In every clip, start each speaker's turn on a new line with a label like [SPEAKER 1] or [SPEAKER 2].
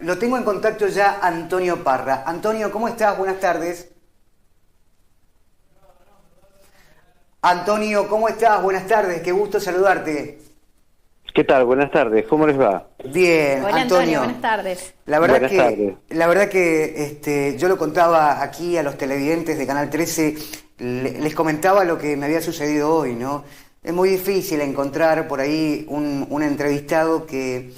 [SPEAKER 1] lo tengo en contacto ya Antonio Parra. Antonio, ¿cómo estás? Buenas tardes. Antonio, ¿cómo estás? Buenas tardes, qué gusto saludarte.
[SPEAKER 2] ¿Qué tal? Buenas tardes, ¿cómo les va?
[SPEAKER 1] Bien,
[SPEAKER 3] Hola Antonio, buenas tardes.
[SPEAKER 2] Buenas tardes.
[SPEAKER 1] La verdad que yo lo contaba aquí a los televidentes de Canal 13, les comentaba lo que me había sucedido hoy, ¿no? Es muy difícil encontrar por ahí un entrevistado que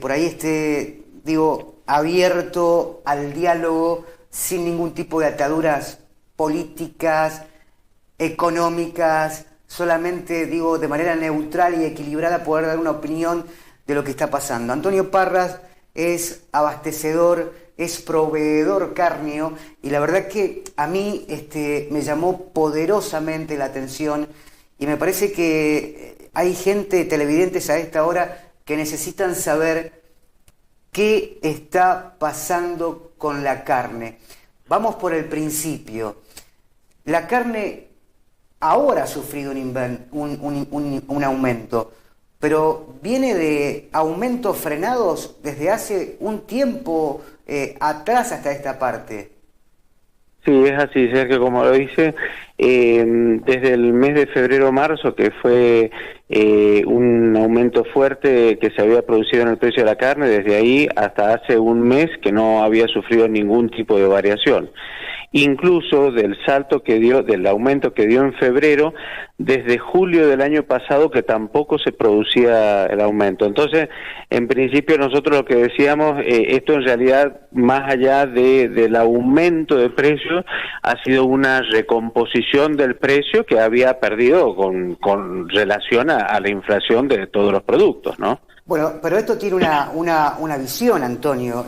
[SPEAKER 1] por ahí esté, digo, abierto al diálogo sin ningún tipo de ataduras políticas, económicas, solamente, digo, de manera neutral y equilibrada poder dar una opinión de lo que está pasando. Antonio Parras es abastecedor, es proveedor cárneo y la verdad que a mí me llamó poderosamente la atención y me parece que hay gente, televidentes a esta hora, que necesitan saber qué está pasando con la carne. Vamos por el principio. La carne ahora ha sufrido un aumento, pero viene de aumentos frenados desde hace un tiempo atrás hasta esta parte.
[SPEAKER 2] Sí, es así, Sergio, como lo dice, desde el mes de febrero-marzo, que fue un aumento fuerte que se había producido en el precio de la carne, desde ahí hasta hace un mes que no había sufrido ningún tipo de variación. Incluso del salto que dio, del aumento que dio en febrero, desde julio del año pasado que tampoco se producía el aumento. Entonces, en principio nosotros lo que decíamos, esto en realidad, más allá del aumento de precios, ha sido una recomposición del precio que había perdido con relación a la inflación de todos los productos, ¿no?
[SPEAKER 1] Bueno, pero esto tiene una visión, Antonio,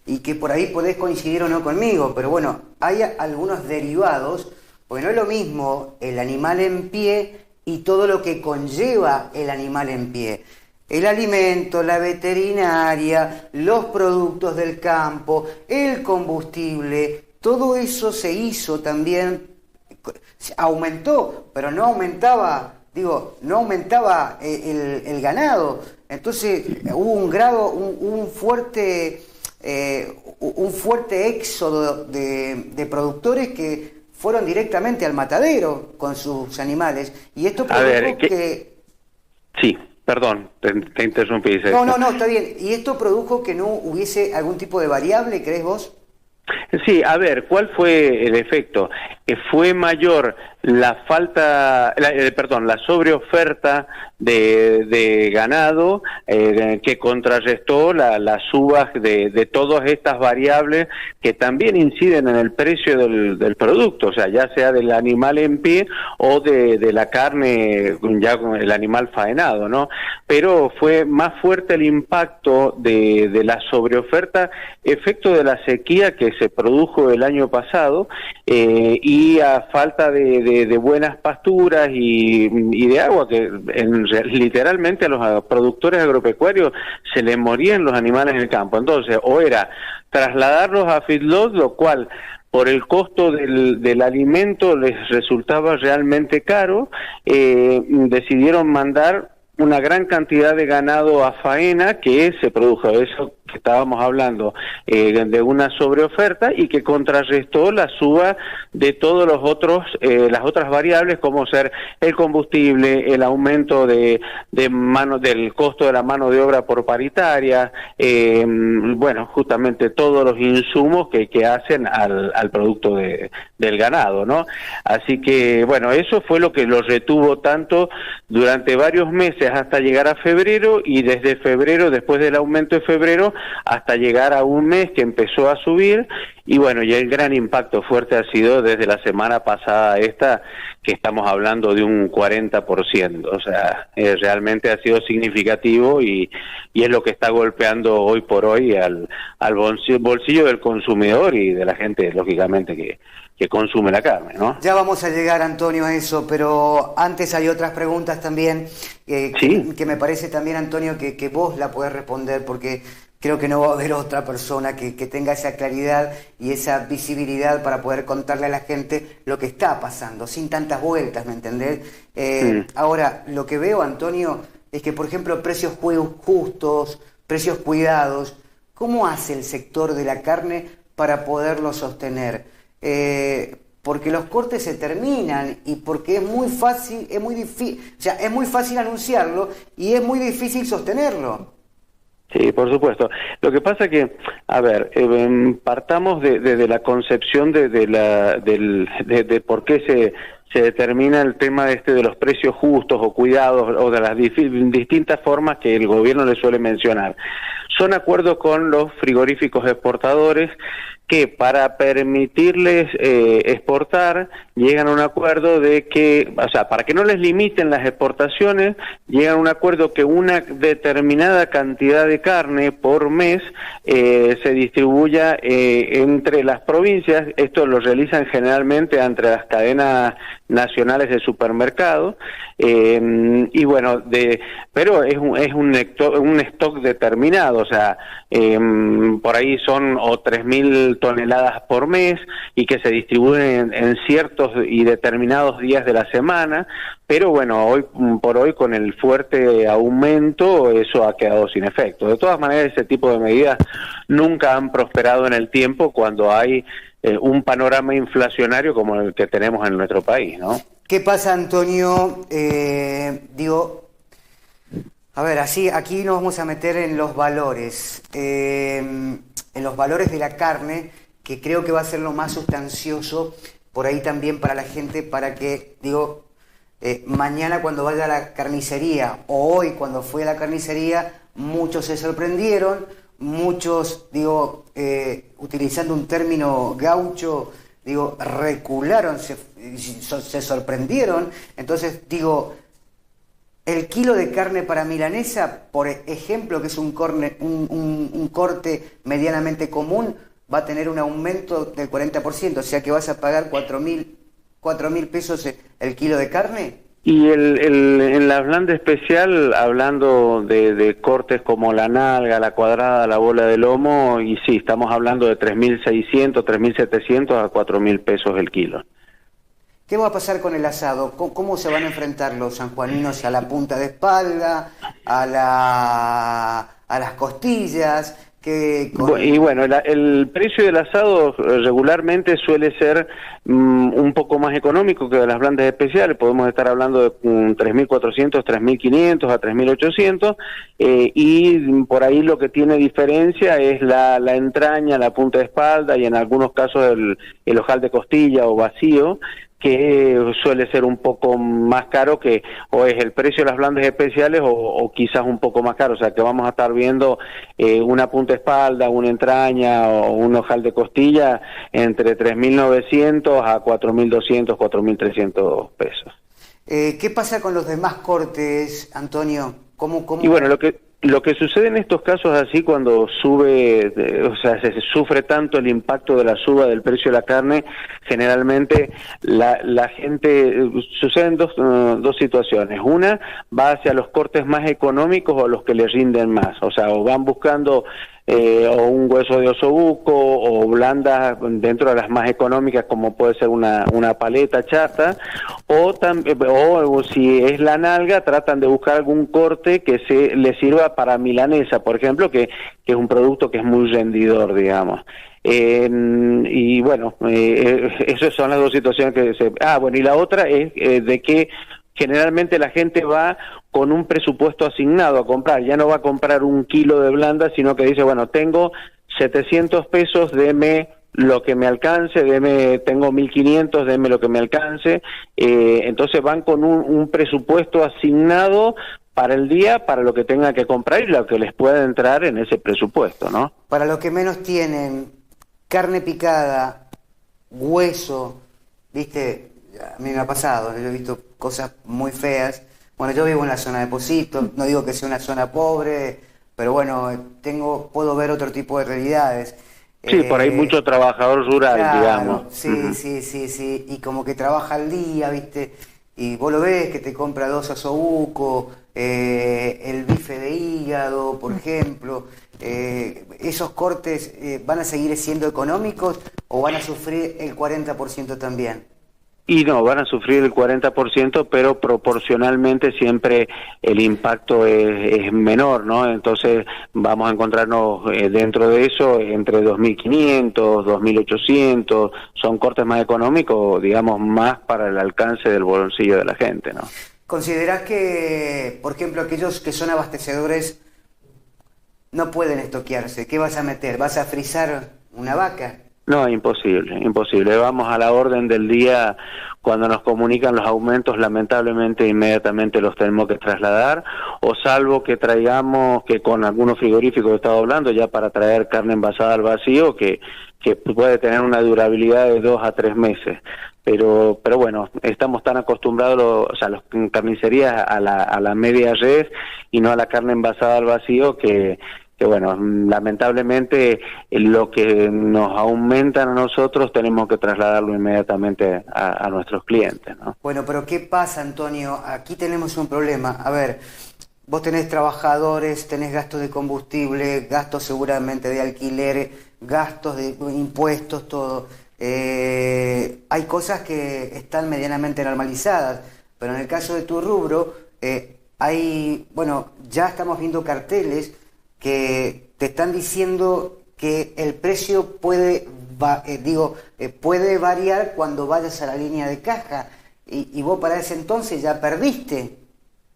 [SPEAKER 1] y que por ahí podés coincidir o no conmigo, pero bueno, hay algunos derivados, porque no es lo mismo el animal en pie y todo lo que conlleva el animal en pie. El alimento, la veterinaria, los productos del campo, el combustible, todo eso se hizo también, aumentó, pero no aumentaba, no aumentaba el ganado. Entonces hubo un fuerte éxodo de productores que fueron directamente al matadero con sus animales. Y esto produjo que...
[SPEAKER 2] Sí, perdón, te interrumpí.
[SPEAKER 1] No, está bien. Y esto produjo que no hubiese algún tipo de variable, ¿crees vos?
[SPEAKER 2] Sí, a ver, ¿cuál fue el efecto? Fue mayor la sobreoferta de ganado que contrarrestó las subas de todas estas variables que también inciden en el precio del producto, o sea, ya sea del animal en pie o de la carne, ya con el animal faenado, ¿no? Pero fue más fuerte el impacto de la sobreoferta, efecto de la sequía que se produjo el año pasado, y a falta de buenas pasturas y de agua, que literalmente a los productores agropecuarios se les morían los animales en el campo. Entonces, o era trasladarlos a feedlot, lo cual por el costo del alimento les resultaba realmente caro, decidieron mandar una gran cantidad de ganado a faena, que se produjo eso que estábamos hablando, de una sobreoferta y que contrarrestó la suba de todos los otros, las otras variables, como ser el combustible, el aumento del costo de la mano de obra por paritaria, bueno, justamente todos los insumos que hacen al producto del ganado, ¿no? Así que, bueno, eso fue lo que lo retuvo tanto durante varios meses hasta llegar a febrero, y desde febrero, después del aumento de febrero, hasta llegar a un mes que empezó a subir. Y bueno, y el gran impacto fuerte ha sido desde la semana pasada esta, que estamos hablando de un 40%, o sea, realmente ha sido significativo y es lo que está golpeando hoy por hoy al bolsillo del consumidor y de la gente, lógicamente, que consume la carne, ¿no?
[SPEAKER 1] Ya vamos a llegar, Antonio, a eso, pero antes hay otras preguntas también,
[SPEAKER 2] ¿Sí?
[SPEAKER 1] que me parece también, Antonio, que vos la podés responder, porque creo que no va a haber otra persona que tenga esa claridad y esa visibilidad para poder contarle a la gente lo que está pasando, sin tantas vueltas, ¿me entendés? Ahora, lo que veo, Antonio, es que, por ejemplo, precios justos, precios cuidados, ¿cómo hace el sector de la carne para poderlo sostener? Porque los cortes se terminan y porque es muy fácil, es muy fácil anunciarlo y es muy difícil sostenerlo.
[SPEAKER 2] Sí, por supuesto. Lo que pasa que, a ver, partamos de la concepción de por qué se determina el tema de los precios justos o cuidados o de las distintas formas que el gobierno le suele mencionar. Son acuerdos con los frigoríficos exportadores que para permitirles exportar llegan a un acuerdo de que, o sea, para que no les limiten las exportaciones, llegan a un acuerdo que una determinada cantidad de carne por mes se distribuya entre las provincias. Esto lo realizan generalmente entre las cadenas nacionales de supermercados y bueno, pero es un stock determinado, o sea, por ahí son 3.000 toneladas por mes y que se distribuyen en ciertos y determinados días de la semana, pero bueno, hoy por hoy con el fuerte aumento eso ha quedado sin efecto. De todas maneras, ese tipo de medidas nunca han prosperado en el tiempo cuando hay un panorama inflacionario como el que tenemos en nuestro país, ¿no?
[SPEAKER 1] ¿Qué pasa, Antonio? A ver, aquí nos vamos a meter en los valores, en los valores de la carne, que creo que va a ser lo más sustancioso por ahí también para la gente, para que, mañana cuando vaya a la carnicería, o hoy cuando fui a la carnicería, muchos se sorprendieron, muchos, utilizando un término gaucho, recularon, se sorprendieron. Entonces, el kilo de carne para milanesa, por ejemplo, que es un corte medianamente común, va a tener un aumento del 40%, o sea que vas a pagar 4.000 pesos el kilo de carne.
[SPEAKER 2] Y en la blanda especial, hablando de cortes como la nalga, la cuadrada, la bola de lomo, y sí, estamos hablando de 3.600, 3.700 a 4.000 pesos el kilo.
[SPEAKER 1] ¿Qué va a pasar con el asado? ¿Cómo se van a enfrentar los sanjuaninos a la punta de espalda, a las costillas? Y
[SPEAKER 2] bueno, el precio del asado regularmente suele ser un poco más económico que de las blandas especiales. Podemos estar hablando de 3.400, 3.500 a 3.800 y por ahí lo que tiene diferencia es la entraña, la punta de espalda y en algunos casos el ojal de costilla o vacío, que suele ser un poco más caro, que o es el precio de las blandas especiales o quizás un poco más caro, o sea que vamos a estar viendo una punta de espalda, una entraña o un ojal de costilla entre 3.900 a 4.200, 4.300 pesos.
[SPEAKER 1] ¿Qué pasa con los demás cortes, Antonio? ¿Cómo?
[SPEAKER 2] Y bueno, lo que sucede en estos casos así cuando sube, o sea, se sufre tanto el impacto de la suba del precio de la carne, generalmente la gente, suceden dos situaciones. Una, va hacia los cortes más económicos o los que les rinden más, o sea, o van buscando o un hueso de osobuco o blandas dentro de las más económicas como puede ser una paleta chata o si es la nalga tratan de buscar algún corte que les sirva para milanesa, por ejemplo, que es un producto que es muy rendidor, digamos. Y bueno, esas son las dos situaciones que bueno, y la otra es de que generalmente la gente va con un presupuesto asignado a comprar, ya no va a comprar un kilo de blanda, sino que dice, bueno, tengo 700 pesos, deme lo que me alcance, tengo 1.500, deme lo que me alcance, entonces van con un presupuesto asignado para el día, para lo que tengan que comprar y lo que les pueda entrar en ese presupuesto, ¿no?
[SPEAKER 1] Para los que menos tienen, carne picada, hueso, ¿viste? A mí me ha pasado, yo he visto cosas muy feas. Bueno, yo vivo en la zona de Pocito, no digo que sea una zona pobre, pero bueno, puedo ver otro tipo de realidades.
[SPEAKER 2] Sí, por ahí mucho trabajador rural,
[SPEAKER 1] claro,
[SPEAKER 2] digamos.
[SPEAKER 1] Sí, sí, y como que trabaja al día, ¿viste? Y vos lo ves que te compra 2 osobuco, el bife de hígado, por ejemplo. ¿Esos cortes van a seguir siendo económicos o van a sufrir el 40% también?
[SPEAKER 2] Y no, van a sufrir el 40%, pero proporcionalmente siempre el impacto es menor, ¿no? Entonces vamos a encontrarnos dentro de eso entre 2.500, 2.800, son cortes más económicos, digamos, más para el alcance del bolsillo de la gente, ¿no?
[SPEAKER 1] ¿Considerás que, por ejemplo, aquellos que son abastecedores no pueden estoquearse? ¿Qué vas a meter? ¿Vas a frizar una vaca?
[SPEAKER 2] No, imposible, imposible. Vamos a la orden del día. Cuando nos comunican los aumentos, lamentablemente inmediatamente los tenemos que trasladar, o salvo que traigamos, que con algunos frigoríficos he estado hablando, ya para traer carne envasada al vacío, que puede tener una durabilidad de 2 a 3 meses. Pero bueno, estamos tan acostumbrados, o sea, las carnicerías a la media res y no a la carne envasada al vacío, que bueno, lamentablemente lo que nos aumentan a nosotros tenemos que trasladarlo inmediatamente a nuestros clientes, ¿no?
[SPEAKER 1] Bueno, pero ¿qué pasa, Antonio? Aquí tenemos un problema. A ver, vos tenés trabajadores, tenés gastos de combustible, gastos seguramente de alquiler, gastos de impuestos, todo. Hay cosas que están medianamente normalizadas, pero en el caso de tu rubro, ya estamos viendo carteles que te están diciendo que el precio puede variar cuando vayas a la línea de caja, y vos para ese entonces ya perdiste.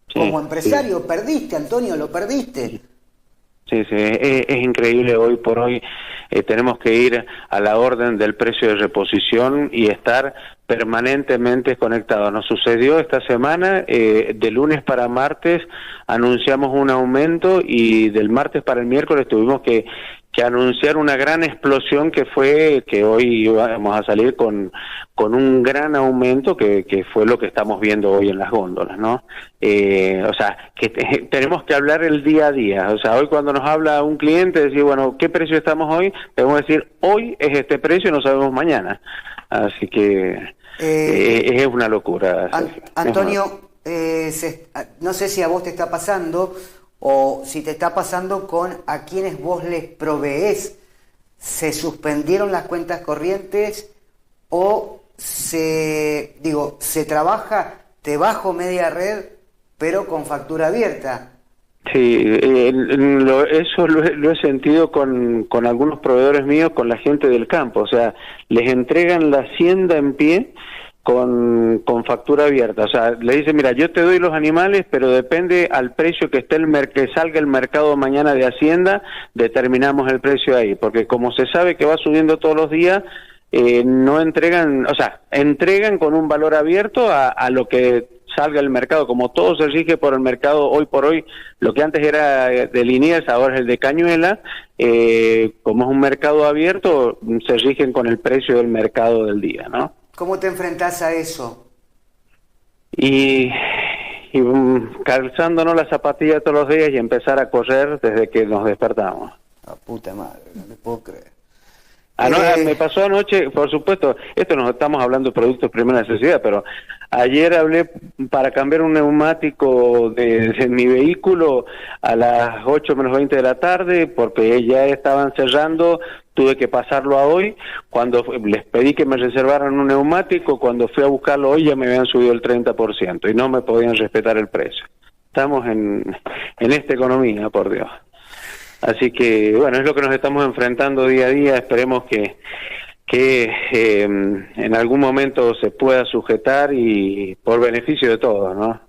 [SPEAKER 1] Sí, como empresario, sí. Perdiste, Antonio, lo perdiste.
[SPEAKER 2] Sí, es increíble. Hoy por hoy tenemos que ir a la orden del precio de reposición y estar permanentemente conectados. Nos sucedió esta semana, de lunes para martes anunciamos un aumento, y del martes para el miércoles tuvimos que anunciar una gran explosión, que fue que hoy vamos a salir con un gran aumento, que fue lo que estamos viendo hoy en las góndolas, ¿no? O sea, que tenemos que hablar el día a día. O sea, hoy cuando nos habla un cliente, decir, bueno, ¿qué precio estamos hoy? Debemos decir, hoy es este precio y no sabemos mañana. Así que es una locura.
[SPEAKER 1] Antonio, no sé si a vos te está pasando, o si te está pasando con a quienes vos les proveés. ¿Se suspendieron las cuentas corrientes o se trabaja te bajo media red pero con factura abierta?
[SPEAKER 2] Sí, eso lo he sentido con algunos proveedores míos, con la gente del campo. O sea, les entregan la hacienda en pie con factura abierta. O sea, le dicen, mira, yo te doy los animales, pero depende al precio que esté que salga el mercado mañana de Hacienda, determinamos el precio ahí, porque como se sabe que va subiendo todos los días, no entregan, o sea, entregan con un valor abierto a lo que salga el mercado. Como todo se rige por el mercado hoy por hoy, lo que antes era de Liniers ahora es el de Cañuela, como es un mercado abierto, se rigen con el precio del mercado del día, ¿no?
[SPEAKER 1] ¿Cómo te enfrentás a eso?
[SPEAKER 2] Y calzándonos la zapatilla todos los días y empezar a correr desde que nos despertamos.
[SPEAKER 1] La puta madre, no me puedo creer.
[SPEAKER 2] Me pasó anoche, por supuesto, esto nos estamos hablando de productos de primera necesidad, pero ayer hablé para cambiar un neumático de mi vehículo a las 8 menos 20 de la tarde, porque ya estaban cerrando, tuve que pasarlo a hoy. Cuando les pedí que me reservaran un neumático, cuando fui a buscarlo hoy ya me habían subido el 30% y no me podían respetar el precio. Estamos en esta economía, por Dios. Así que, bueno, es lo que nos estamos enfrentando día a día. Esperemos que en algún momento se pueda sujetar, y por beneficio de todos, ¿no?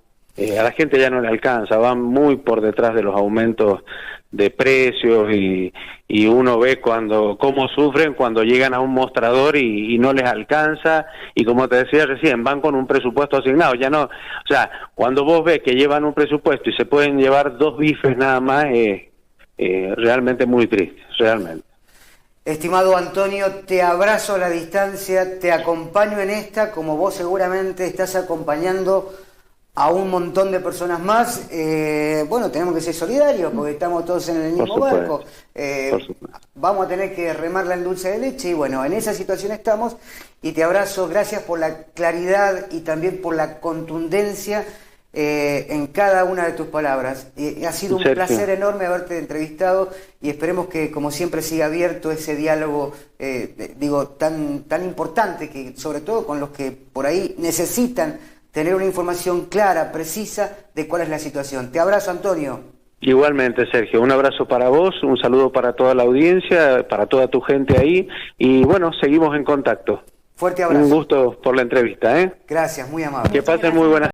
[SPEAKER 2] A la gente ya no le alcanza, van muy por detrás de los aumentos de precios, y uno ve cómo sufren cuando llegan a un mostrador y no les alcanza, y como te decía recién, van con un presupuesto asignado, ya no, o sea, cuando vos ves que llevan un presupuesto y se pueden llevar 2 bifes nada más, realmente muy triste, realmente.
[SPEAKER 1] Estimado Antonio, te abrazo a la distancia, te acompaño en esta, como vos seguramente estás acompañando a un montón de personas más. Bueno, tenemos que ser solidarios porque estamos todos en el mismo barco. Vamos a tener que remarla en dulce de leche, y bueno, en esa situación estamos, y te abrazo. Gracias por la claridad y también por la contundencia en cada una de tus palabras. Ha sido un
[SPEAKER 2] Sergio,
[SPEAKER 1] placer enorme haberte entrevistado y esperemos que, como siempre, siga abierto ese diálogo, tan importante, que sobre todo con los que por ahí necesitan tener una información clara, precisa de cuál es la situación. Te abrazo, Antonio.
[SPEAKER 2] igualmente, Sergio, un abrazo para vos, un saludo para toda la audiencia, para toda tu gente ahí, y bueno, seguimos en contacto.
[SPEAKER 1] Fuerte abrazo.
[SPEAKER 2] Un gusto por la entrevista, ¿eh?
[SPEAKER 1] Gracias, muy amable.
[SPEAKER 2] Que pasen muy buenas